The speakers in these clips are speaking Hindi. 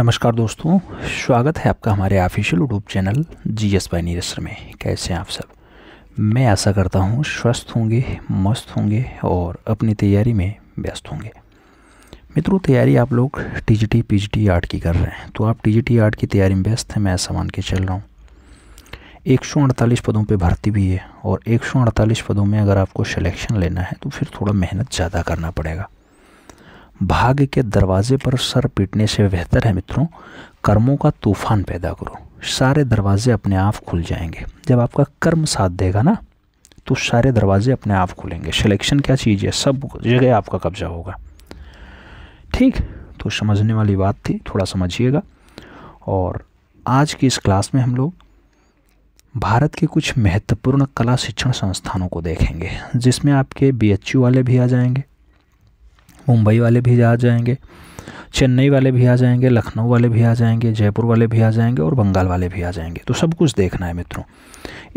नमस्कार दोस्तों, स्वागत है आपका हमारे official YouTube channel GS bye Neeraj में। कैसे हैं आप सब? मैं आशा करता हूं स्वस्थ होंगे, मस्त होंगे और अपनी तैयारी में व्यस्त होंगे। मित्रों, तैयारी आप लोग टीजीटी पीजीटी आर्ट की कर रहे हैं, तो आप टीजीटी आर्ट की तैयारी में व्यस्त हैं। मैं ऐसा मान के चल रहा हूँ 148 पदों पे भर्ती भी है और 148 पदों में अगर आपको सिलेक्शन लेना है तो फिर थोड़ा मेहनत ज़्यादा करना पड़ेगा। भाग्य के दरवाजे पर सर पीटने से बेहतर है मित्रों, कर्मों का तूफान पैदा करो। सारे दरवाजे अपने आप खुल जाएंगे। जब आपका कर्म साथ देगा ना, तो सारे दरवाजे अपने आप खुलेंगे। सिलेक्शन क्या चीज़ है, सब जगह आपका कब्जा होगा। ठीक, तो समझने वाली बात थी, थोड़ा समझिएगा। और आज की इस क्लास में हम लोग भारत के कुछ महत्वपूर्ण कला शिक्षण संस्थानों को देखेंगे, जिसमें आपके बीएचयू वाले भी आ जाएंगे, मुंबई वाले भी आ जाएंगे, चेन्नई वाले भी आ जाएंगे, लखनऊ वाले भी आ जाएंगे, जयपुर वाले भी आ जाएंगे और बंगाल वाले भी आ जाएंगे। तो सब कुछ देखना है मित्रों,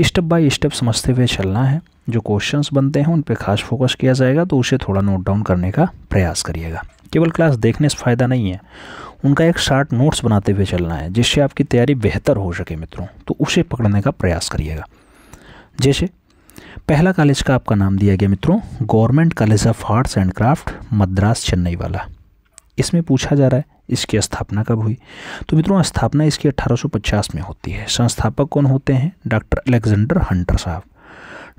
स्टेप बाय स्टेप समझते हुए चलना है। जो क्वेश्चंस बनते हैं उन पे खास फोकस किया जाएगा, तो उसे थोड़ा नोट डाउन करने का प्रयास करिएगा। केवल क्लास देखने से फ़ायदा नहीं है, उनका एक शार्ट नोट्स बनाते हुए चलना है, जिससे आपकी तैयारी बेहतर हो सके मित्रों। तो उसे पकड़ने का प्रयास करिएगा। जैसे पहला कॉलेज का आपका नाम दिया गया मित्रों, government college of arts and craft Madras Chennai वाला। इसमें पूछा जा रहा है इसकी स्थापना कब हुई। तो मित्रों, स्थापना इसकी 1850 में होती है। संस्थापक कौन होते हैं? डॉक्टर अलेक्जेंडर हंटर साहब।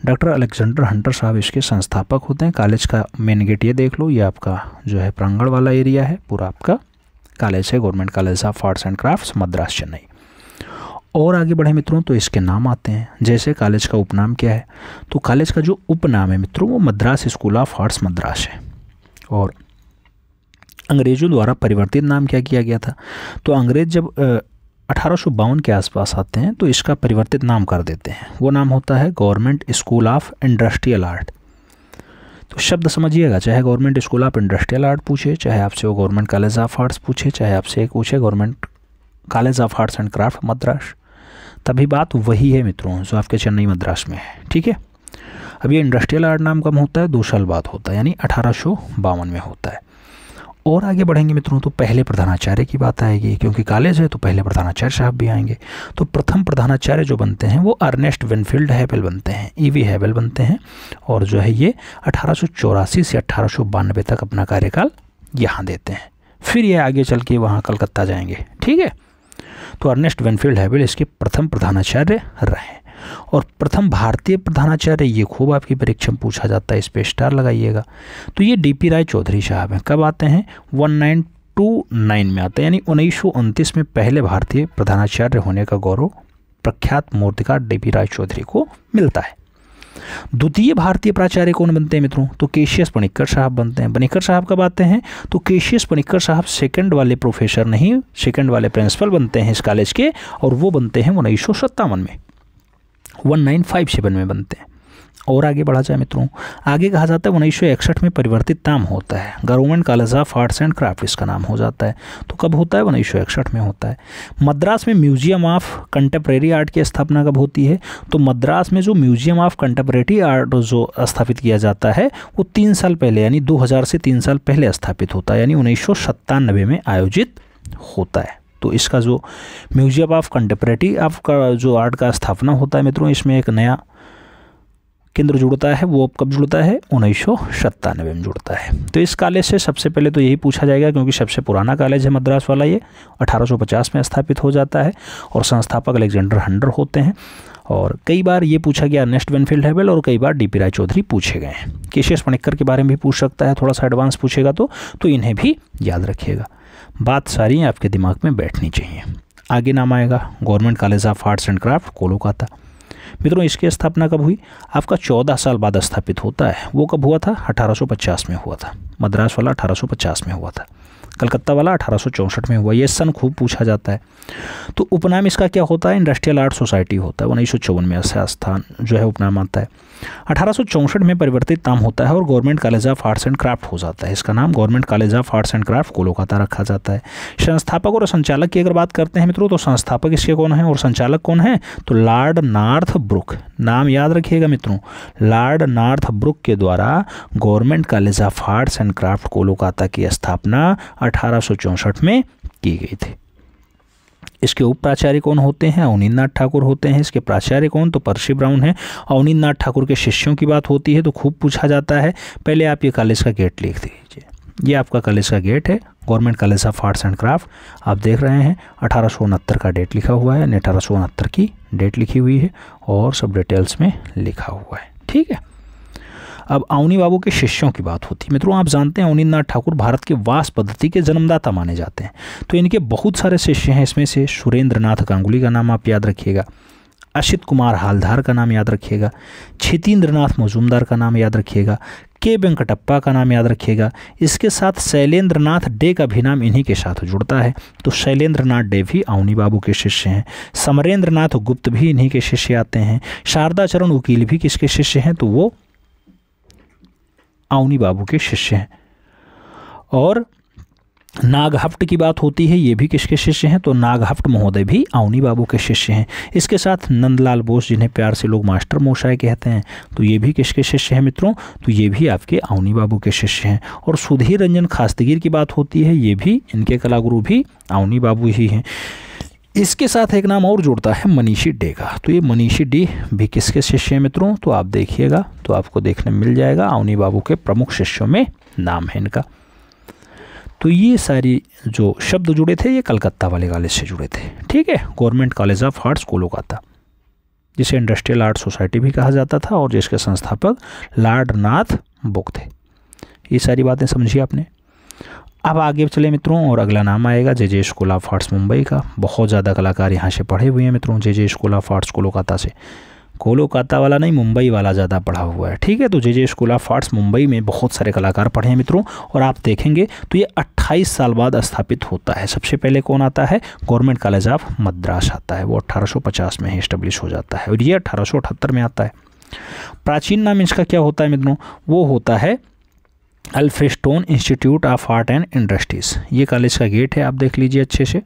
डॉक्टर अलेक्जेंडर हंटर साहब इसके संस्थापक होते हैं। कॉलेज का मेन गेट ये देख लो, ये आपका जो है प्रांगण वाला एरिया है, पूरा आपका कॉलेज है, government college of arts and crafts Madras Chennai. और आगे बढ़े मित्रों तो इसके नाम आते हैं। जैसे कॉलेज का उपनाम क्या है, तो कॉलेज का जो उपनाम है मित्रों वो Madras school of arts Madras है। और अंग्रेजों द्वारा परिवर्तित नाम क्या किया गया था, तो अंग्रेज जब 1852 के आसपास आते हैं तो इसका परिवर्तित नाम कर देते हैं। वो नाम होता है government school of industrial art. तो शब्द समझिएगा, चाहे government school of industrial art पूछे, चाहे आपसे वो गवर्नमेंट कॉलेज ऑफ आर्ट्स पूछे, चाहे आपसे एक पूछे government college of arts and craft Madras, तभी बात वही है मित्रों जो आपके चेन्नई मद्रास में है। ठीक है, अब ये इंडस्ट्रियल आर्ट नाम कब होता है? 2 साल बाद होता है, यानी 1852 में होता है। और आगे बढ़ेंगे मित्रों तो पहले प्रधानाचार्य की बात आएगी, क्योंकि कॉलेज है तो पहले प्रधानाचार्य साहब भी आएंगे। तो प्रथम प्रधानाचार्य जो बनते हैं वो अर्नेस्ट विनफील्ड हैबल बनते हैं, ईवी हैबल बनते हैं। और जो है ये 1884 से 1892 तक अपना कार्यकाल यहाँ देते हैं। फिर ये आगे चल के वहाँ कलकत्ता जाएंगे। ठीक है, तो अर्नेस्ट विनफील्ड हैबल इसके प्रथम प्रधानाचार्य रहे। और प्रथम भारतीय प्रधानाचार्य, ये खूब आपकी परीक्षा में पूछा जाता है, इस पे स्टार लगाइएगा। तो ये डीपी राय चौधरी साहब हैं। कब आते हैं? 1929 में आते हैं, यानी 1929 में पहले भारतीय प्रधानाचार्य होने का गौरव प्रख्यात मूर्तिकार डीपी राय चौधरी को मिलता है। द्वितीय भारतीय प्राचार्य कौन बनते हैं मित्रों? तो केशियस पणिक्कर साहब बनते हैं। पणिक्कर साहब कब आते हैं? तो केशियस पणिक्कर साहब सेकंड वाले प्रोफेसर नहीं, सेकंड वाले प्रिंसिपल बनते हैं इस कॉलेज के, और वो बनते हैं 1957 में, 1957 में बनते हैं। और आगे बढ़ा जाए मित्रों, आगे कहा जाता है 1961 में परिवर्तित नाम होता है, government college of arts and craft इसका नाम हो जाता है। तो कब होता है? 1961 में होता है। मद्रास में म्यूजियम ऑफ कंटेम्प्रेरी आर्ट की स्थापना कब होती है? तो मद्रास में जो म्यूजियम ऑफ कंटेम्प्रेरी आर्ट जो स्थापित किया जाता है वो 3 साल पहले, यानी 2000 से 3 साल पहले स्थापित होता है, यानी 1997 में आयोजित होता है। तो इसका जो म्यूजियम ऑफ कंटेम्प्रेरी आपका जो आर्ट का स्थापना होता है मित्रों, इसमें एक नया केंद्र जुड़ता है। वो कब जुड़ता है? 1997 में जुड़ता है। तो इस कॉलेज से सबसे पहले तो यही पूछा जाएगा, क्योंकि सबसे पुराना कॉलेज है मद्रास वाला, ये 1850 में स्थापित हो जाता है और संस्थापक अलेक्जेंडर हंटर होते हैं। और कई बार ये पूछा गया अर्नेस्ट विनफील्ड हैबल, और कई बार डीपी राय चौधरी पूछे गए हैं। केशियस पणिक्कर के बारे में भी पूछ सकता है, थोड़ा सा एडवांस पूछेगा तो इन्हें भी याद रखिएगा। बात सारी आपके दिमाग में बैठनी चाहिए। आगे नाम आएगा government college of arts and craft Kolkata. मित्रों, इसकी स्थापना कब हुई? आपका 14 साल बाद स्थापित होता है। वो कब हुआ था? 1850 में हुआ था। मद्रास वाला 1850 में हुआ था, कलकत्ता वाला 1864 में हुआ। ये सन खूब पूछा जाता है। तो उपनाम इसका क्या होता है? इंडस्ट्रियल आर्ट सोसाइटी होता है। 1954 में ऐसा स्थान जो है उपनाम आता है। 1864 में परिवर्तित नाम होता है और government college of arts and craft हो जाता है। इसका नाम government college of arts and craft Kolkata रखा जाता है। संस्थापक और संचालक की अगर बात करते हैं मित्रों, तो संस्थापक इसके कौन है और संचालक कौन है? तो लॉर्ड नॉर्थब्रुक, नाम याद रखिएगा मित्रों, लॉर्ड नॉर्थब्रुक के द्वारा government college of arts and craft Kolkata की स्थापना 1864 में की गई थी। इसके उप प्राचार्य कौन होते हैं? अवनींद्रनाथ ठाकुर होते हैं। इसके प्राचार्य कौन? तो पर्सी ब्राउन है। अवनींद्रनाथ ठाकुर के शिष्यों की बात होती है तो खूब पूछा जाता है। पहले आप ये कॉलेज का गेट लिख दीजिए, ये आपका कॉलेज का गेट है, government college of arts and craft. आप देख रहे हैं 1869 का डेट लिखा हुआ है, 1869 की डेट लिखी हुई है और सब डिटेल्स में लिखा हुआ है। ठीक है, अब अवनी बाबू के शिष्यों की बात होती है। मित्रों आप जानते हैं अवनींद्रनाथ ठाकुर भारत के वास पद्धति के जन्मदाता माने जाते हैं। तो इनके बहुत सारे शिष्य हैं, इसमें से सुरेंद्रनाथ गांगुली का नाम आप याद रखिएगा, असित कुमार हालधार का नाम याद रखिएगा, क्षितीन्द्रनाथ मजूमदार का नाम याद रखिएगा, के वेंकटप्पा का नाम याद रखिएगा। इसके साथ शैलेंद्रनाथ डे का भी नाम इन्हीं के साथ जुड़ता है। तो शैलेंद्रनाथ डे भी अवनी बाबू के शिष्य हैं। समरेंद्रनाथ गुप्त भी इन्हीं के शिष्य आते हैं। शारदा चरण वकील भी किसके शिष्य हैं? तो वो अवनी बाबू के शिष्य हैं। और नागहफ्ट की बात होती है, ये भी किसके शिष्य हैं? तो नागहफ्ट महोदय भी अवनी बाबू के शिष्य हैं। इसके साथ नंदलाल बोस, जिन्हें प्यार से लोग मास्टर मोशाय कहते हैं, तो ये भी किसके शिष्य हैं मित्रों? तो ये भी आपके अवनी बाबू के शिष्य हैं। और सुधीर रंजन खास्तगीर की बात होती है, ये भी इनके कलागुरु भी अवनी बाबू ही हैं। इसके साथ एक नाम और जुड़ता है मनीषी डे का। तो ये मनीषी डे भी किसके शिष्य हैं मित्रों? तो आप देखिएगा तो आपको देखने मिल जाएगा, अवनी बाबू के प्रमुख शिष्यों में नाम है इनका। तो ये सारी जो शब्द जुड़े थे ये कलकत्ता वाले कॉलेज से जुड़े थे। ठीक है, government college of arts Kolkata, जिसे इंडस्ट्रियल आर्ट सोसाइटी भी कहा जाता था और जिसके संस्थापक लॉर्ड नाथ बुक थे। ये सारी बातें समझिए आपने। अब आगे चले मित्रों और अगला नाम आएगा जे स्कूल ऑफ आर्ट्स मुंबई का। बहुत ज़्यादा कलाकार यहाँ से पढ़े हुए हैं मित्रों, जे स्कूल ऑफ आर्ट्स कोलकाता से। कोलकाता वाला नहीं, मुंबई वाला ज़्यादा पढ़ा हुआ है। ठीक है, तो जे स्कूल ऑफ आर्ट्स मुंबई में बहुत सारे कलाकार पढ़े हैं मित्रों। और आप देखेंगे तो ये 28 साल बाद स्थापित होता है। सबसे पहले कौन आता है? गवर्नमेंट कॉलेज ऑफ मद्रास आता है, वो 1850 में ही इस्टेब्लिश हो जाता है और ये 1878 में आता है। प्राचीन नाम इसका क्या होता है मित्रों? वो होता है Elphinstone institute of art and industries. ये कॉलेज का गेट है, आप देख लीजिए अच्छे से।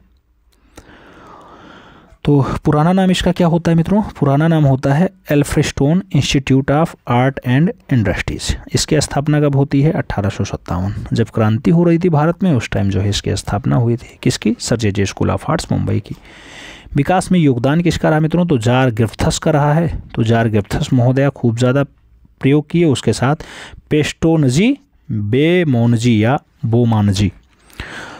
तो पुराना नाम इसका क्या होता है मित्रों? पुराना नाम होता है Elphinstone institute of art and industries. इसकी स्थापना कब होती है? 1857। जब क्रांति हो रही थी भारत में, उस टाइम जो है इसकी स्थापना हुई थी। किसकी? Sir J school of arts Mumbai की। विकास में योगदान किसका रहा मित्रों? तो जार ग्रिफ्थस का रहा है। तो जार ग्रिफ्थस महोदया खूब ज़्यादा प्रयोग किए। उसके साथ पेस्टोनजी बेमोनजी या बोमानजी,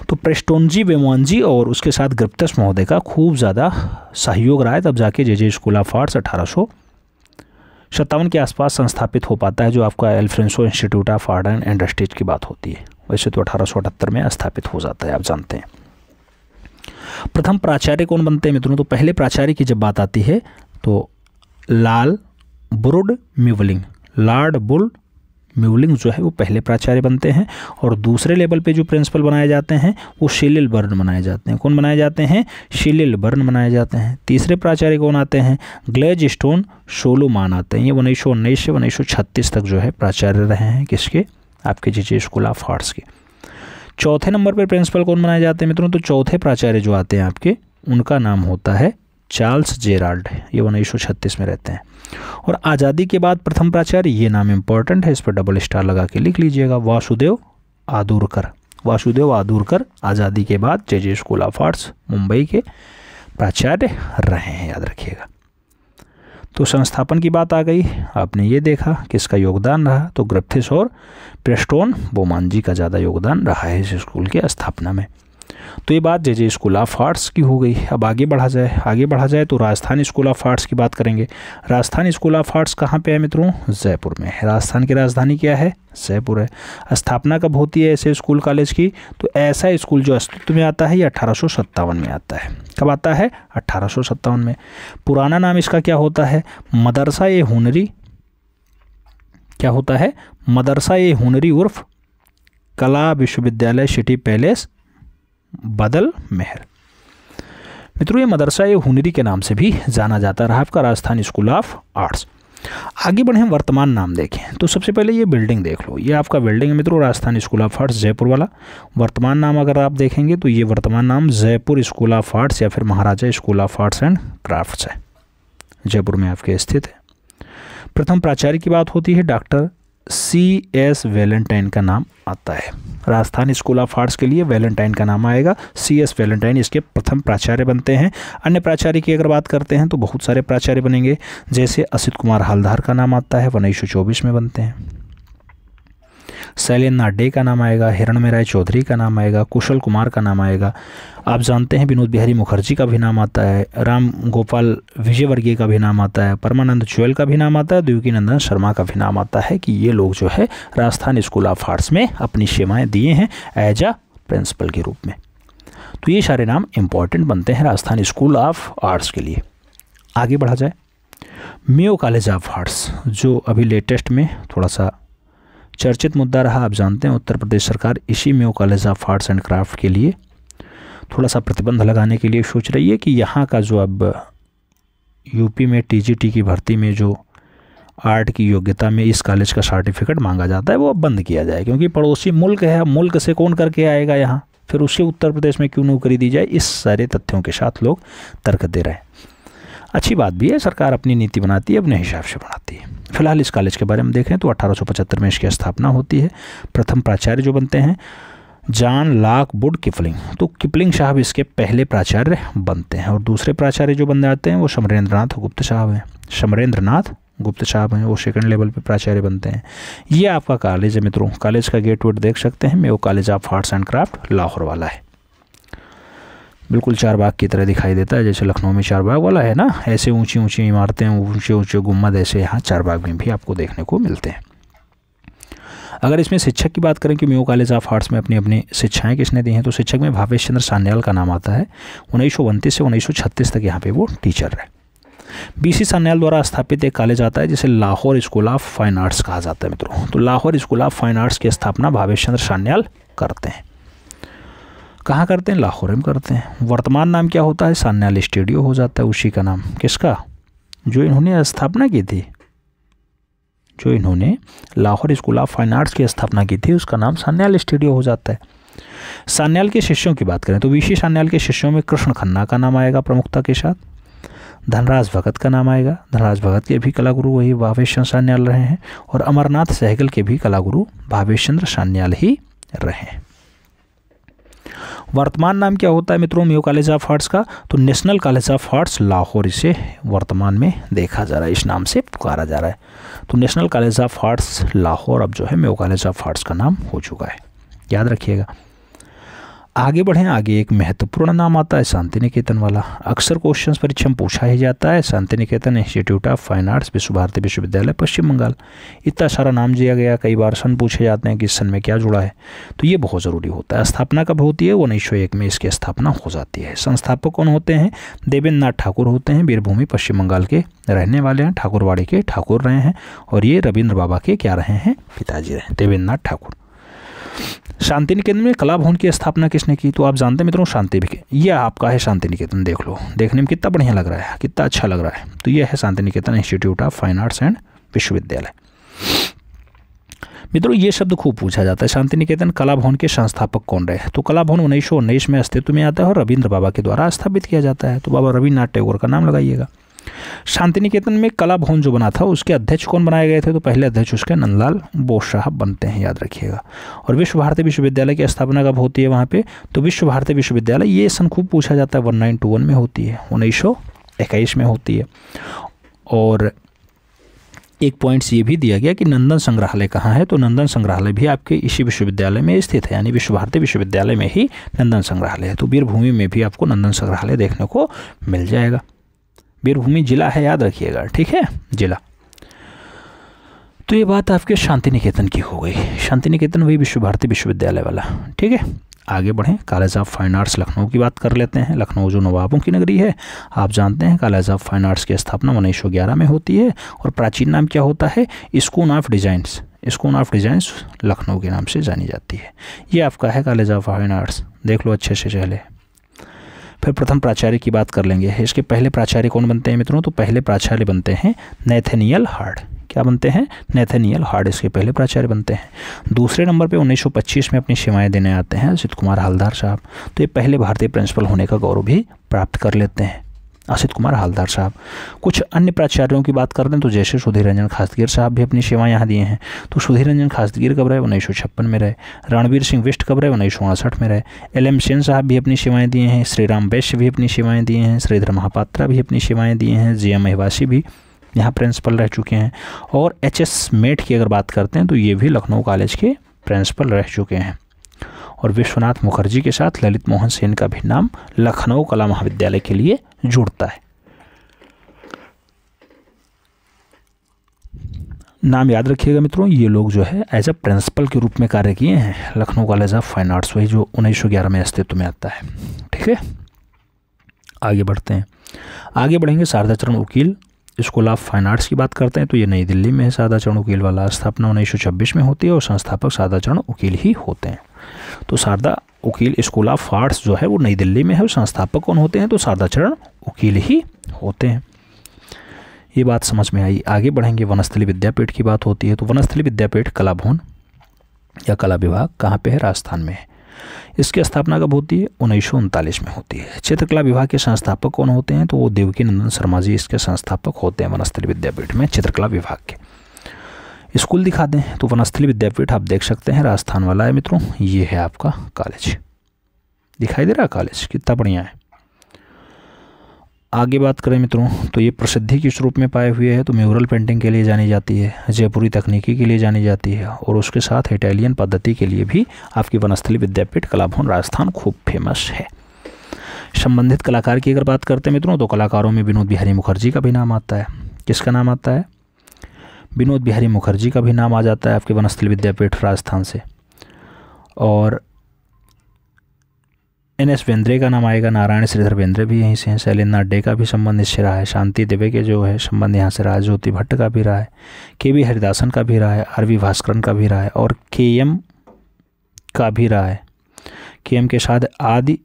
तो प्रेस्टोनजी बेमोनजी और उसके साथ ग्रिफ्थस महोदय का खूब ज़्यादा सहयोग रहा है। तब जाके जे स्कूल ऑफ आर्ट्स 1857 के आसपास संस्थापित हो पाता है, जो आपका Elphinstone institute of art and industries की बात होती है। वैसे तो 1878 में स्थापित हो जाता है, आप जानते हैं। प्रथम प्राचार्य कौन बनते हैं मित्रों? तो पहले प्राचार्य की जब बात आती है तो लाल बुरुड म्यूवलिंग, लॉर्ड बुल म्यूवलिंग जो है वो पहले प्राचार्य बनते हैं। और दूसरे लेवल पे जो प्रिंसिपल बनाए जाते हैं वो शिलिलबर्न बनाए जाते हैं। कौन बनाए जाते हैं? शिलिलबर्न बनाए जाते हैं। तीसरे प्राचार्य कौन आते हैं? ग्लेडस्टोन सोलोमान आते हैं। ये 1919 से 1936 तक जो है प्राचार्य रहे हैं, किसके? आपके जे स्कूल ऑफ आर्ट्स के। चौथे नंबर पर प्रिंसिपल कौन बनाए जाते हैं मित्रों? तो चौथे प्राचार्य जो आते हैं आपके, उनका नाम होता है चार्ल्स जेराल्ड। ये 1936 में रहते हैं। और आज़ादी के बाद प्रथम प्राचार्य, ये नाम इंपॉर्टेंट है, इस पर डबल स्टार लगा के लिख लीजिएगा, वासुदेव आदुरकर। वासुदेव आदुरकर आज़ादी के बाद जे स्कूल ऑफ आर्ट्स मुंबई के प्राचार्य रहे हैं, याद रखिएगा। तो संस्थापन की बात आ गई, आपने ये देखा किसका योगदान रहा, तो ग्रिफ्थिस और प्रेस्टोन बोमानजी का ज़्यादा योगदान रहा है इस स्कूल के स्थापना में। तो ये बात जे स्कूल ऑफ आर्ट्स की हो गई। अब आगे बढ़ा जाए तो राजस्थान स्कूल ऑफ आर्ट्स की बात करेंगे। राजस्थान स्कूल ऑफ आर्ट्स कहाँ पे है मित्रों? जयपुर में है। राजस्थान की राजधानी क्या है? जयपुर है। स्थापना कब होती है ऐसे स्कूल कॉलेज की? तो ऐसा स्कूल जो अस्तित्व में आता है ये 1857 में आता है। कब आता है? 1857 में। पुराना नाम इसका क्या होता है? मदरसा ए हुनरी। क्या होता है? मदरसा ए हुनरी उर्फ कला विश्वविद्यालय सिटी पैलेस बदल महर। मित्रों ये मदरसा ए हुनरी के नाम से भी जाना जाता रहा आपका राजस्थान स्कूल ऑफ आर्ट्स। आगे बढ़े, वर्तमान नाम देखें तो सबसे पहले ये बिल्डिंग देख लो, ये आपका बिल्डिंग है मित्रों, Rajasthan school of arts Jaipur वाला। वर्तमान नाम अगर आप देखेंगे तो ये वर्तमान नाम जयपुर स्कूल ऑफ आर्ट्स या फिर Maharaja school of arts and crafts है, जयपुर में आपके स्थित है। प्रथम प्राचार्य की बात होती है डॉक्टर CS वैलेंटाइन का नाम आता है। राजस्थान स्कूल ऑफ आर्ट्स के लिए वैलेंटाइन का नाम आएगा, CS वैलेंटाइन इसके प्रथम प्राचार्य बनते हैं। अन्य प्राचार्य की अगर बात करते हैं तो बहुत सारे प्राचार्य बनेंगे, जैसे असित कुमार हलदार का नाम आता है, 1924 में बनते हैं। शैलेंद्र नाथ डे का नाम आएगा, हिरणमय राय चौधरी का नाम आएगा, कुशल कुमार का नाम आएगा। आप जानते हैं विनोद बिहारी मुखर्जी का भी नाम आता है, राम गोपाल विजयवर्गीय का भी नाम आता है, परमानंद चोयल का भी नाम आता है, देवकीनंदन शर्मा का भी नाम आता है कि ये लोग जो है राजस्थान स्कूल ऑफ आर्ट्स में अपनी सेवाएं दिए हैं एज अ प्रिंसिपल के रूप में। तो ये सारे नाम इंपॉर्टेंट बनते हैं राजस्थान स्कूल ऑफ आर्ट्स के लिए। आगे बढ़ा जाए, मेयो कॉलेज ऑफ आर्ट्स जो अभी लेटेस्ट में थोड़ा सा चर्चित मुद्दा रहा। आप जानते हैं उत्तर प्रदेश सरकार इसी Mayo college of arts and craft के लिए थोड़ा सा प्रतिबंध लगाने के लिए सोच रही है कि यहाँ का जो अब यूपी में TGT की भर्ती में जो आर्ट की योग्यता में इस कॉलेज का सर्टिफिकेट मांगा जाता है वो अब बंद किया जाए, क्योंकि पड़ोसी मुल्क है, मुल्क से कौन करके आएगा यहाँ, फिर उसे उत्तर प्रदेश में क्यों नौकरी दी जाए। इस सारे तथ्यों के साथ लोग तर्क दे रहे हैं। अच्छी बात भी है, सरकार अपनी नीति बनाती है, अपने हिसाब से बनाती है। फिलहाल इस कॉलेज के बारे में देखें तो 1875 में इसकी स्थापना होती है। प्रथम प्राचार्य जो बनते हैं जॉन लॉकवुड किपलिंग, तो किपलिंग साहब इसके पहले प्राचार्य बनते हैं। और दूसरे प्राचार्य जो बन जाते हैं वो समरेंद्रनाथ गुप्त साहब हैं, समरेंद्रनाथ गुप्त साहब हैं, वो सेकंड लेवल पे प्राचार्य बनते हैं। ये आपका कॉलेज है मित्रों, कॉलेज का गेट वेट देख सकते हैं, Mayo college of arts and craft Lahore वाला है। बिल्कुल चारबाग की तरह दिखाई देता है, जैसे लखनऊ में चारबाग वाला है ना, ऐसे ऊंची ऊंची इमारतें, ऊंचे ऊंचे गुम्बद ऐसे यहाँ चारबाग में भी आपको देखने को मिलते हैं। अगर इसमें शिक्षक की बात करें कि मेयो कॉलेज ऑफ आर्ट्स में अपनी अपनी शिक्षाएं किसने दी हैं, तो शिक्षक में भावेश चंद्र सान्याल का नाम आता है। 1929 से 1936 तक यहाँ पे वो टीचर रहे। BC सान्याल द्वारा स्थापित एक कॉलेज आता है जिसे Lahore school of fine arts कहा जाता है मित्रों। तो Lahore school of fine arts की स्थापना भावेश चंद्र सान्याल करते हैं। कहाँ करते हैं? लाहौर में करते हैं। वर्तमान नाम क्या होता है? सान्याल स्टूडियो हो जाता है उसी का नाम। किसका? जो इन्होंने स्थापना की थी, जो इन्होंने Lahore school of fine arts की स्थापना की थी, उसका नाम सान्याल स्टूडियो हो जाता है। सान्याल के शिष्यों की बात करें तो BC सान्याल के शिष्यों में कृष्ण खन्ना का नाम आएगा प्रमुखता के साथ, धनराज भगत का नाम आएगा। धनराज भगत के भी कलागुरु वही भावेश चंद्र सान्याल रहे हैं, और अमरनाथ सहगल के भी कलागुरु भावेश चंद्र सान्याल ही रहे हैं। वर्तमान नाम क्या होता है मित्रों मेयो कॉलेज ऑफ आर्ट्स का? तो national college of arts Lahore इसे वर्तमान में देखा जा रहा है, इस नाम से पुकारा जा रहा है। तो national college of arts Lahore अब जो है मेयो कॉलेज ऑफ आर्ट्स का नाम हो चुका है, याद रखिएगा। आगे बढ़ें, आगे एक महत्वपूर्ण नाम आता है शांति निकेतन वाला। अक्सर क्वेश्चंस परीक्षा में पूछा ही जाता है, Shanti Niketan institute of fine arts विश्व भारती विश्वविद्यालय पश्चिम बंगाल। इतना सारा नाम दिया गया, कई बार सन पूछे जाते हैं कि सन में क्या जुड़ा है, तो ये बहुत ज़रूरी होता है। स्थापना कब होती है? 1901 में इसकी स्थापना हो जाती है। संस्थापक कौन होते हैं? देवेंद्र नाथ ठाकुर होते हैं, वीरभूमि पश्चिम बंगाल के रहने वाले हैं, ठाकुरवाड़ी के ठाकुर रहे हैं, और ये रविंद्र बाबा के क्या रहे हैं? पिताजी रहे, देवेंद्र नाथ ठाकुर। शांति निकेतन में कला भवन की स्थापना किसने की? तो आप जानते हैं मित्रों शांति निकेतन, यह आपका है शांति निकेतन। देख लो, देखने में कितना बढ़िया लग रहा है, कितना अच्छा लग रहा है। तो यह है Shanti Niketan institute of fine arts and विश्वविद्यालय। मित्रों ये शब्द खूब पूछा जाता है, शांति निकेतन कला भवन के संस्थापक कौन रहे? तो कला भवन 1919 में अस्तित्व में आता है और रविंद्र बाबा के द्वारा स्थापित किया जाता है। तो बाबा रविन्द्रनाथ टैगोर का नाम लगाइएगा। शांति निकेतन में कला भवन जो बना था उसके अध्यक्ष कौन बनाए गए थे? तो पहले अध्यक्ष उसके नंदलाल बोस साहब बनते हैं, याद रखिएगा। और विश्व भारती विश्वविद्यालय की स्थापना कब होती है वहाँ पे? तो विश्व भारती विश्वविद्यालय ये सन खूब पूछा जाता है, 1921 में होती है, 1921 में होती है। और एक पॉइंट्स ये भी दिया गया कि नंदन संग्रहालय कहाँ है? तो नंदन संग्रहालय भी आपके इसी विश्वविद्यालय में स्थित है, यानी विश्व भारती विश्वविद्यालय में ही नंदन संग्रहालय है। तो वीरभूमि में भी आपको नंदन संग्रहालय देखने को मिल जाएगा। वीरभूमि जिला है, याद रखिएगा, ठीक है, जिला। तो ये बात आपके शांति निकेतन की हो गई। शांति निकेतन वही विश्व भारती विश्वविद्यालय वाला, ठीक है। आगे बढ़ें, college of fine arts Lucknow की बात कर लेते हैं। लखनऊ जो नवाबों की नगरी है, आप जानते हैं कॉलेज ऑफ फाइन आर्ट्स की स्थापना 1911 में होती है। और प्राचीन नाम क्या होता है? School of designs, school of designs Lucknow के नाम से जानी जाती है। ये आपका है कॉलेज ऑफ फाइन आर्ट्स, देख लो अच्छे से चले। फिर प्रथम प्राचार्य की बात कर लेंगे। इसके पहले प्राचार्य कौन बनते हैं मित्रों? तो पहले प्राचार्य बनते हैं नैथेनियल हार्ड। क्या बनते हैं? नैथेनियल हार्ड इसके पहले प्राचार्य बनते हैं। दूसरे नंबर पे 1925 में अपनी सेवाएं देने आते हैं असित कुमार हलदार साहब। तो ये पहले भारतीय प्रिंसिपल होने का गौरव भी प्राप्त कर लेते हैं। असित कुमार हालदार साहब। कुछ अन्य प्राचार्यों की बात करते हैं तो जैसे सुधीर रंजन खासगीर साहब भी अपनी सेवाएं यहाँ दिए हैं। तो सुधीर रंजन खासगीर कब रहे? 1956 में रहे। रणवीर सिंह बिष्ट कब रहे? 1959 में रहे। LM सेन साहब भी अपनी सेवाएं दिए हैं। श्रीराम वैश्य भी अपनी सेवाएं दिए हैं। श्रीधर महापात्रा भी अपनी सेवाएं दिए हैं। JM महिवासी भी यहाँ प्रिंसिपल रह चुके हैं। और HS मेट की अगर बात करते हैं तो ये भी लखनऊ कॉलेज के प्रिंसिपल रह चुके हैं। और विश्वनाथ मुखर्जी के साथ ललित मोहन सेन का भी नाम लखनऊ कला महाविद्यालय के लिए जुड़ता है। नाम याद रखिएगा मित्रों, ये लोग जो है एज अ प्रिंसिपल के रूप में कार्य किए हैं Lucknow college of fine arts, वही जो 1911 में अस्तित्व में आता है। ठीक है, आगे बढ़ते हैं। आगे बढ़ेंगे। शारदा चरण वकील स्कूल ऑफ फाइन आर्ट्स की बात करते हैं तो ये नई दिल्ली में है। शारदा चरण वकील वाला स्थापना 1926 में होती है और संस्थापक शारदा चरण वकील ही होते हैं। तो शारदा वकील स्कूल ऑफ आर्ट्स जो है वो नई दिल्ली में है और संस्थापक कौन होते हैं? तो शारदा चरण वकील ही होते हैं। ये बात समझ में आई। आगे बढ़ेंगे। वनस्थली विद्यापीठ की बात होती है तो वनस्थली विद्यापीठ कला भवन या कला विभाग कहाँ पे है? राजस्थान में है। इसकी स्थापना कब होती है? 1939 में होती है। चित्रकला विभाग के संस्थापक कौन होते हैं? तो वो देवकी नंदन शर्मा जी इसके संस्थापक होते हैं वनस्थली विद्यापीठ में चित्रकला विभाग के। स्कूल दिखा दें तो वनस्थली विद्यापीठ आप देख सकते हैं राजस्थान वाला है मित्रों। ये है आपका कॉलेज, दिखाई दे रहा है कॉलेज, कितना बढ़िया है। आगे बात करें मित्रों तो ये प्रसिद्धि किस रूप में पाए हुए है? तो म्यूरल पेंटिंग के लिए जानी जाती है, जयपुरी तकनीकी के लिए जानी जाती है और उसके साथ इटालियन पद्धति के लिए भी आपकी वनस्थली विद्यापीठ कला भवन राजस्थान खूब फेमस है। संबंधित कलाकार की अगर बात करते हैं मित्रों तो कलाकारों में विनोद बिहारी मुखर्जी का भी नाम आता है। किसका नाम आता है? विनोद बिहारी मुखर्जी का भी नाम आ जाता है आपके वनस्थली विद्यापीठ राजस्थान से। और NS बेंद्रे का नाम आएगा। नारायण श्रीधर बेंद्रे भी यहीं से हैं। शैलेंद्र नाडे का भी संबंध इससे रहा है। शांति देवे के जो है संबंध यहाँ से रहा है। ज्योति भट्ट का भी रहा है। KV हरिदासन का भी रहा है। RV भास्करन का भी रहा है और KM का भी रहा है। KM के साथ आदि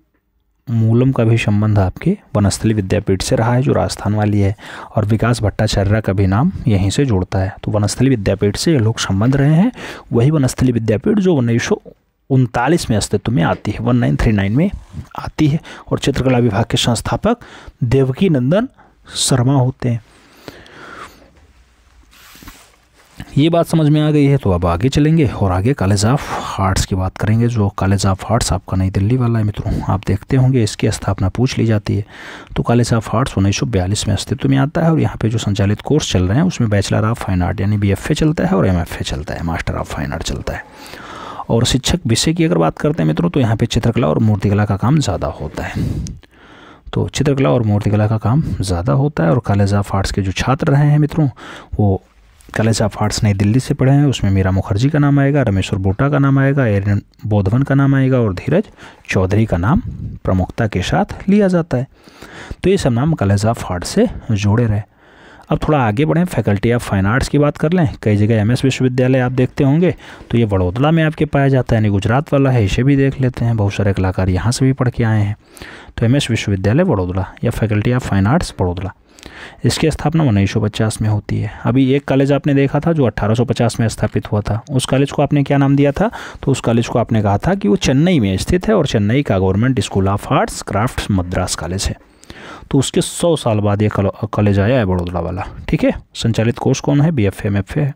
मूलम का भी संबंध आपके वनस्थली विद्यापीठ से रहा है जो राजस्थान वाली है। और विकास भट्टाचार्य का भी नाम यहीं से जुड़ता है। तो वनस्थली विद्यापीठ से ये लोग संबंध रहे हैं। वही वनस्थली विद्यापीठ जो 1939 में अस्तित्व में आती है, 1939 में आती है। और चित्रकला विभाग के संस्थापक देवकी नंदन शर्मा होते हैं। ये बात समझ में आ गई है तो अब आगे चलेंगे और आगे कॉलेज ऑफ आर्ट्स की बात करेंगे जो कॉलेज ऑफ आर्ट्स आपका नई दिल्ली वाला है मित्रों। आप देखते होंगे इसकी स्थापना पूछ ली जाती है। तो कॉलेज ऑफ आर्ट्स 1942 में अस्तित्व में आता है और यहाँ पे जो संचालित कोर्स चल रहे हैं उसमें बैचलर ऑफ फाइन आर्ट यानी BFA चलता है और MFA चलता है, मास्टर ऑफ फाइन आर्ट चलता है। और शिक्षक विषय की अगर बात करते हैं मित्रों तो यहाँ पे चित्रकला और मूर्तिकला का काम ज़्यादा होता है। तो चित्रकला और मूर्तिकला का काम ज़्यादा होता है। और कॉलेज ऑफ आर्ट्स के जो छात्र रहे हैं मित्रों वो कॉलेज ऑफ आर्ट्स नई दिल्ली से पढ़े हैं। उसमें मीरा मुखर्जी का नाम आएगा, रमेश्वर बोटा का नाम आएगा, एरन बोधवन का नाम आएगा और धीरज चौधरी का नाम प्रमुखता के साथ लिया जाता है। तो ये सब नाम कॉलेज ऑफ आर्ट्स से जुड़े रहे। अब थोड़ा आगे बढ़ें, फैकल्टी ऑफ फाइन आर्ट्स की बात कर लें। कई जगह MS विश्वविद्यालय आप देखते होंगे तो ये वडोदरा में आपके पाया जाता है, यानी गुजरात वाला है। इसे भी देख लेते हैं, बहुत सारे कलाकार यहाँ से भी पढ़ के आए हैं। तो MS विश्वविद्यालय वडोदरा या faculty of fine arts Vadodara, इसकी स्थापना 1950 में होती है। अभी एक कॉलेज आपने देखा था जो 1850 में स्थापित हुआ था। उस कॉलेज को आपने क्या नाम दिया था? तो उस कॉलेज को आपने कहा था कि वो चेन्नई में स्थित है और चेन्नई का government school of arts crafts Madras college है। तो उसके 100 साल बाद ये कॉलेज आया है वडोदरा वाला। ठीक है, संचालित कोर्स कौन है? BFA MFA है।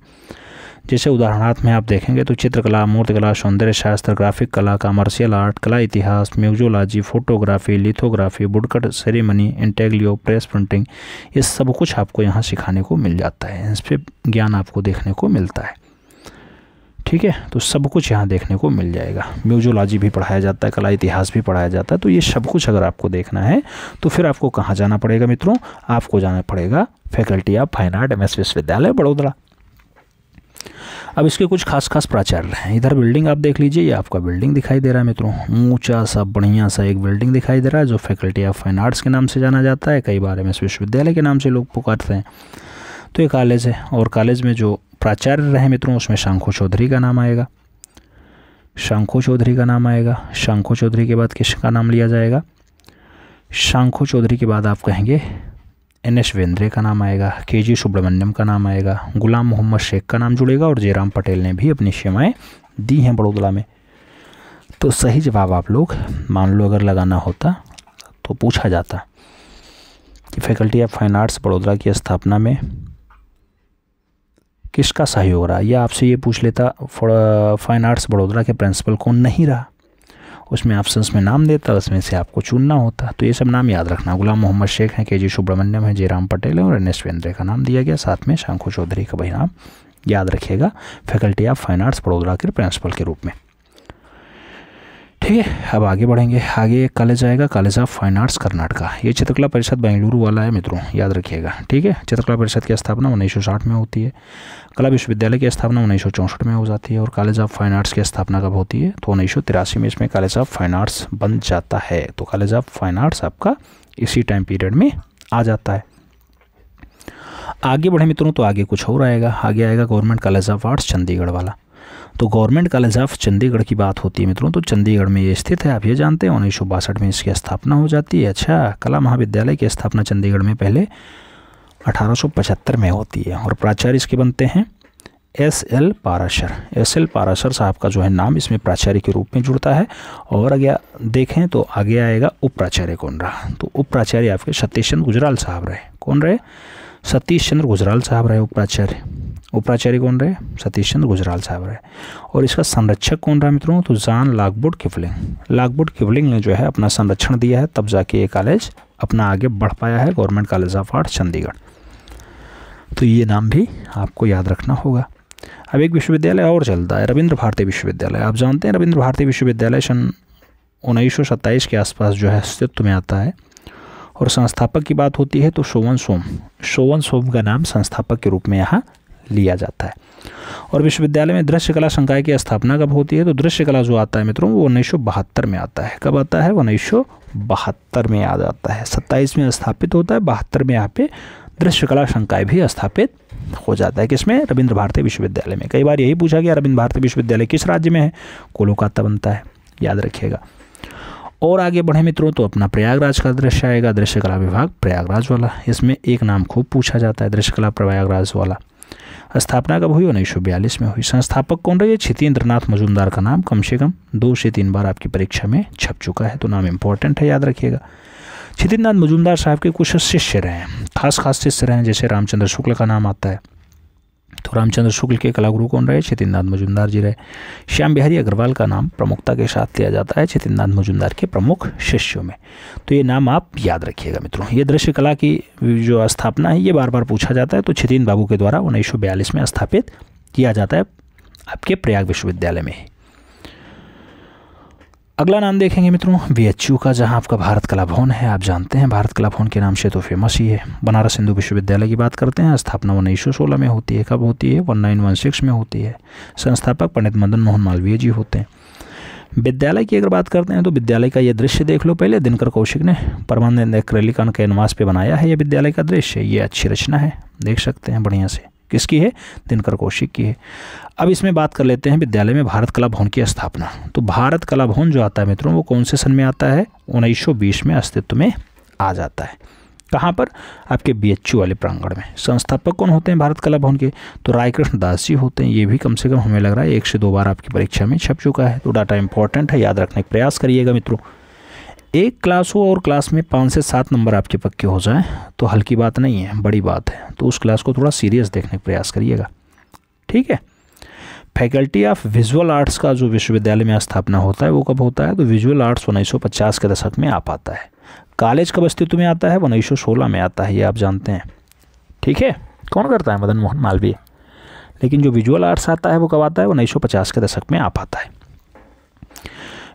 जैसे उदाहरणार्थ में आप देखेंगे तो चित्रकला, मूर्तिकला, सौंदर्य शास्त्र, ग्राफिक कला, कमर्शियल आर्ट, कला इतिहास, museology, photography, lithography, woodcut ceremony, intaglio, press printing, ये सब कुछ आपको यहाँ सिखाने को मिल जाता है। इस पर ज्ञान आपको देखने को मिलता है। ठीक है, तो सब कुछ यहाँ देखने को मिल जाएगा। म्यूजियोलॉजी भी पढ़ाया जाता है, कला इतिहास भी पढ़ाया जाता है। तो ये सब कुछ अगर आपको देखना है तो फिर आपको कहाँ जाना पड़ेगा मित्रों? आपको जाना पड़ेगा faculty of fine art MS विश्वविद्यालय वडोदरा। अब इसके कुछ खास प्राचार्य हैं। इधर बिल्डिंग आप देख लीजिए, ये आपका बिल्डिंग दिखाई दे रहा है मित्रों, ऊंचा सा बढ़िया सा एक बिल्डिंग दिखाई दे रहा है जो फैकल्टी ऑफ फाइन आर्ट्स के नाम से जाना जाता है। कई बार MS विश्वविद्यालय के नाम से लोग पुकारते हैं। तो ये कॉलेज है और कॉलेज में जो प्राचार्य रहे मित्रों उसमें शंखू चौधरी का नाम आएगा। शंखू चौधरी का नाम आएगा। शंखू चौधरी के बाद किसका नाम लिया जाएगा? शंखू चौधरी के बाद आप कहेंगे NS बेंद्रे का नाम आएगा, KG सुब्रमण्यम का नाम आएगा, गुलाम मोहम्मद शेख का नाम जुड़ेगा और जयराम पटेल ने भी अपनी सेवाएं दी हैं बड़ौदा में। तो सही जवाब आप लोग मान लो अगर लगाना होता तो पूछा जाता कि कि faculty of fine arts Baroda की स्थापना में किसका सहयोग रहा, या आपसे ये पूछ लेता फाइन आर्ट्स बड़ौदा के प्रिंसिपल कौन नहीं रहा, उसमें ऑप्शंस में नाम देता, उसमें से आपको चुनना होता। तो ये सब नाम याद रखना, गुलाम मोहम्मद शेख हैं, के जी सुब्रमण्यम है, जयराम पटेल है और एन एस वेंद्रे का नाम दिया गया, साथ में शंखु चौधरी का भाई नाम याद रखिएगा faculty of fine arts Baroda के प्रिंसिपल के रूप में। ठीक है, अब आगे बढ़ेंगे। आगे एक कॉलेज आएगा, college of fine arts Karnataka. ये चित्रकला परिषद बेंगलुरु वाला है मित्रों, याद रखिएगा। ठीक है, चित्रकला परिषद की स्थापना 1960 में होती है। कला विश्वविद्यालय की स्थापना 1964 में हो जाती है और कॉलेज ऑफ फाइन आर्ट्स की स्थापना कब होती है, तो 1983 में इसमें कॉलेज ऑफ फाइन आर्ट्स बन जाता है। तो कॉलेज ऑफ फाइन आर्ट्स आपका इसी टाइम पीरियड में आ जाता है। आगे बढ़े मित्रों तो आगे कुछ और आएगा, आगे आएगा government college of arts Chandigarh वाला। तो गवर्नमेंट कॉलेज ऑफ चंडीगढ़ की बात होती है मित्रों, तो चंडीगढ़ में ये स्थित है, आप ये जानते हैं। 1962 में इसकी स्थापना हो जाती है। अच्छा, कला महाविद्यालय की स्थापना चंडीगढ़ में पहले 1875 में होती है और प्राचार्य इसके बनते हैं एस.एल. पाराशर। एस.एल. पाराशर साहब का जो है नाम इसमें प्राचार्य के रूप में जुड़ता है। और अगर देखें तो आगे आएगा उप प्राचार्य कौन रहा, तो उप प्राचार्य आपके सतीश चंद्र गुजराल साहब रहे। कौन रहे, सतीश चंद्र गुजराल साहब रहे उप प्राचार्य। उप प्राचार्य कौन रहे, सतीश चंद्र गुजराल साहब रहे। और इसका संरक्षक कौन रहा मित्रों, तो John Lockwood Kipling. Lockwood Kipling ने जो है अपना संरक्षण दिया है, तब जाके ये कॉलेज अपना आगे बढ़ पाया है, government college of arts Chandigarh. तो ये नाम भी आपको याद रखना होगा। अब एक विश्वविद्यालय और चलता है, रविंद्र भारती विश्वविद्यालय। आप जानते हैं रविंद्र भारती विश्वविद्यालय सन 1927 के आसपास जो है अस्तित्व में आता है और संस्थापक की बात होती है तो शोवन सोम का नाम संस्थापक के रूप में यहाँ लिया जाता है। और विश्वविद्यालय में दृश्य कला संकाय की स्थापना कब होती है, तो दृश्य कला जो आता है मित्रों वो 1972 में आता है। कब आता है, 1972 में आ जाता है। 27 में स्थापित होता है, 72 में यहाँ पे दृश्य कला संकाय भी स्थापित हो जाता है। किसमें, रविंद्र भारती विश्वविद्यालय में। कई बार यही पूछा गया रविंद्र भारती विश्वविद्यालय किस राज्य में है, कोलकाता बनता है, याद रखिएगा। और आगे बढ़े मित्रों तो अपना प्रयागराज का दृश्य आएगा, दृश्य कला विभाग प्रयागराज वाला। इसमें एक नाम खूब पूछा जाता है, दृश्य कला प्रयागराज वाला। स्थापना कब हुई, 1942 में हुई। संस्थापक कौन रहे, छितेंद्रनाथ मजूमदार का नाम कम से कम 2 से 3 बार आपकी परीक्षा में छप चुका है, तो नाम इंपॉर्टेंट है, याद रखिएगा। छितेंद्रनाथ मजूमदार साहब के कुछ शिष्य रहे हैं, खास शिष्य रहे हैं, जैसे रामचंद्र शुक्ल का नाम आता है। तो रामचंद्र शुक्ल के कलागुरु कौन रहे, छितेंद्रनाथ मजूमदार जी रहे। श्याम बिहारी अग्रवाल का नाम प्रमुखता के साथ लिया जाता है छितेंद्रनाथ मजूमदार के प्रमुख शिष्यों में। तो ये नाम आप याद रखिएगा मित्रों। ये दृश्य कला की जो स्थापना है ये बार बार पूछा जाता है, तो छितेंद्र बाबू के द्वारा 1942 में स्थापित किया जाता है आपके प्रयाग विश्वविद्यालय में। अगला नाम देखेंगे मित्रों बीएचयू का, जहां आपका भारत कला भवन है। आप जानते हैं भारत कला भवन के नाम से तो फेमस ही है। बनारस हिंदू विश्वविद्यालय की बात करते हैं, स्थापना 1916 में होती है। कब होती है, 1916 में होती है। संस्थापक पंडित मदन मोहन मालवीय जी होते हैं। विद्यालय की अगर बात करते हैं तो विद्यालय का ये दृश्य देख लो पहले, दिनकर कौशिक ने परमानेंट एक्रेलिक कैनवास पे बनाया है ये विद्यालय का दृश्य। ये अच्छी रचना है, देख सकते हैं बढ़िया से। किसकी है, दिनकर कौशिक की है। अब इसमें बात कर लेते हैं विद्यालय में भारत कला भवन की स्थापना। तो भारत कला भवन जो आता है मित्रों वो कौन से सन में आता है, 1920 में अस्तित्व में आ जाता है। कहाँ पर, आपके बीएचयू वाले प्रांगण में। संस्थापक कौन होते हैं भारत कला भवन के, तो रायकृष्ण दास जी होते हैं। ये भी कम से कम हमें लग रहा है 1 से 2 बार आपकी परीक्षा में छप चुका है, तो डाटा इंपॉर्टेंट है, याद रखने का प्रयास करिएगा मित्रों। एक क्लास हो और क्लास में 5 से 7 नंबर आपके पक्के हो जाएं तो हल्की बात नहीं है, बड़ी बात है। तो उस क्लास को थोड़ा सीरियस देखने का प्रयास करिएगा, ठीक है। फैकल्टी ऑफ विजुअल आर्ट्स का जो विश्वविद्यालय में स्थापना होता है वो कब होता है, तो विजुअल आर्ट्स 1950 के दशक में आ पाता है। कॉलेज कब अस्तित्व में आता है, 1916 में आता है, ये आप जानते हैं, ठीक है। कौन करता है, मदन मोहन मालवीय। लेकिन जो विजुअल आर्ट्स आता है वो कब आता है, 1950 के दशक में आ पाता है।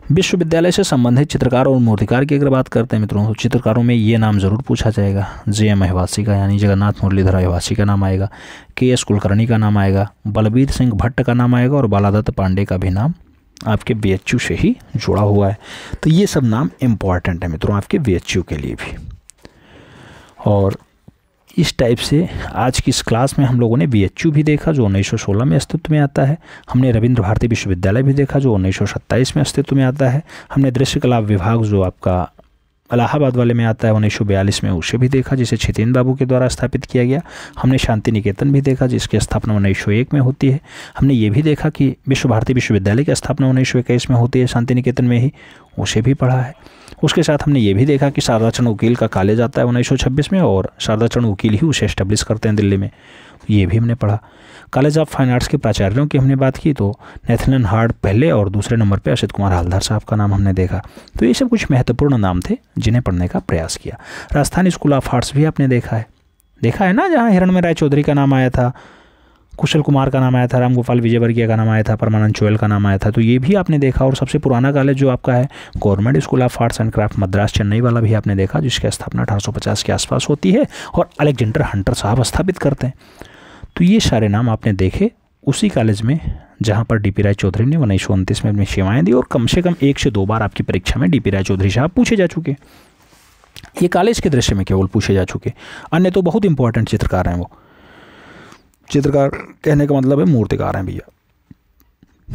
विश्वविद्यालय से संबंधित चित्रकार और मूर्तिकार की अगर बात करते हैं मित्रों, तो चित्रकारों में ये नाम जरूर पूछा जाएगा। जे.एम. अहिवासी का यानी जगन्नाथ मुरलीधर अहिवासी का नाम आएगा, के.एस. कुलकर्णी का नाम आएगा, बलबीर सिंह भट्ट का नाम आएगा और बालादत्त पांडे का भी नाम आपके बीएचयू से ही जुड़ा हुआ है। तो ये सब नाम इम्पॉर्टेंट है मित्रों आपके बीएचयू के लिए भी। और इस टाइप से आज की इस क्लास में हम लोगों ने बीएचयू भी देखा जो 1916 में अस्तित्व में आता है। हमने रविंद्र भारती विश्वविद्यालय भी देखा जो 1927 में अस्तित्व में आता है। हमने दृश्य कला विभाग जो आपका इलाहाबाद वाले में आता है 1942 में, उसे भी देखा जिसे छितेंद्र बाबू के द्वारा स्थापित किया गया। हमने शांति निकेतन भी देखा जिसकी स्थापना 1901 में होती है। हमने ये भी देखा कि विश्व भारती विश्वविद्यालय की स्थापना 1921 में होती है शांति निकेतन में ही, उसे भी पढ़ा है। उसके साथ हमने ये भी देखा कि शारदा चरण वकील का कॉलेज आता है 1926 में, और शारदा चरण वकील ही उसे एस्टेब्लिश करते हैं दिल्ली में, ये भी हमने पढ़ा। कॉलेज ऑफ फाइन आर्ट्स के प्राचार्यों की हमने बात की तो नेथन हार्ड पहले और दूसरे नंबर पे असित कुमार हालदार साहब का नाम हमने देखा। तो ये सब कुछ महत्वपूर्ण नाम थे जिन्हें पढ़ने का प्रयास किया। राजस्थान स्कूल ऑफ आर्ट्स भी आपने देखा है ना, जहाँ हिरणमय राय चौधरी का नाम आया था, कुशल कुमार का नाम आया था, रामगोपाल विजयवर्गीय का नाम आया था, परमानंद चोयल का नाम आया था। तो ये भी आपने देखा। और सबसे पुराना कॉलेज जो आपका है government school of arts and craft Madras Chennai वाला भी आपने देखा, जिसकी स्थापना 1850 के आसपास होती है और अलेक्जेंडर हंटर साहब स्थापित करते हैं। तो ये सारे नाम आपने देखे उसी कॉलेज में जहाँ पर डीपी राय चौधरी ने 1929 में अपनी सेवाएं दी, और कम से कम 1 से 2 बार आपकी परीक्षा में डीपी राय चौधरी साहब पूछे जा चुके। ये कॉलेज के दृश्य में केवल पूछे जा चुके, अन्य तो बहुत इंपॉर्टेंट चित्रकार हैं। वो चित्रकार कहने का मतलब है मूर्तिकार हैं भैया,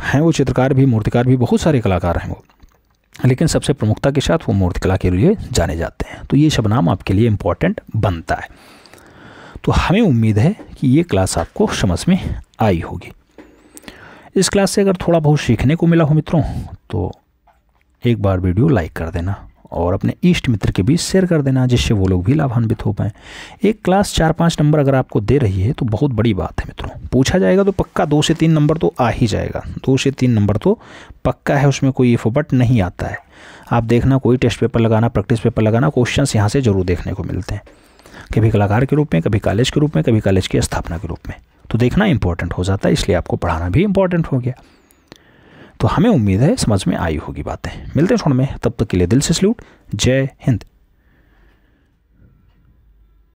हैं वो चित्रकार भी, मूर्तिकार भी, बहुत सारे कलाकार हैं वो, लेकिन सबसे प्रमुखता के साथ वो मूर्तिकला के लिए जाने जाते हैं। तो ये सब नाम आपके लिए इम्पोर्टेंट बनता है। तो हमें उम्मीद है कि ये क्लास आपको समझ में आई होगी। इस क्लास से अगर थोड़ा बहुत सीखने को मिला हो मित्रों, तो एक बार वीडियो लाइक कर देना और अपने इष्ट मित्र के बीच शेयर कर देना, जिससे वो लोग भी लाभान्वित हो पाएँ। एक क्लास 4-5 नंबर अगर आपको दे रही है तो बहुत बड़ी बात है मित्रों। पूछा जाएगा तो पक्का 2 से 3 नंबर तो आ ही जाएगा, 2 से 3 नंबर तो पक्का है, उसमें कोई इफ बट नहीं आता है। आप देखना, कोई टेस्ट पेपर लगाना, प्रैक्टिस पेपर लगाना, क्वेश्चंस यहाँ से जरूर देखने को मिलते हैं, कभी कलाकार के रूप में, कभी कॉलेज के रूप में, कभी कॉलेज की स्थापना के रूप में। तो देखना इंपॉर्टेंट हो जाता है, इसलिए आपको पढ़ाना भी इंपॉर्टेंट हो गया। तो हमें उम्मीद है समझ में आई होगी बातें। मिलते हैं छोड़ में, तब तक के लिए दिल से सैल्यूट। जय हिंद।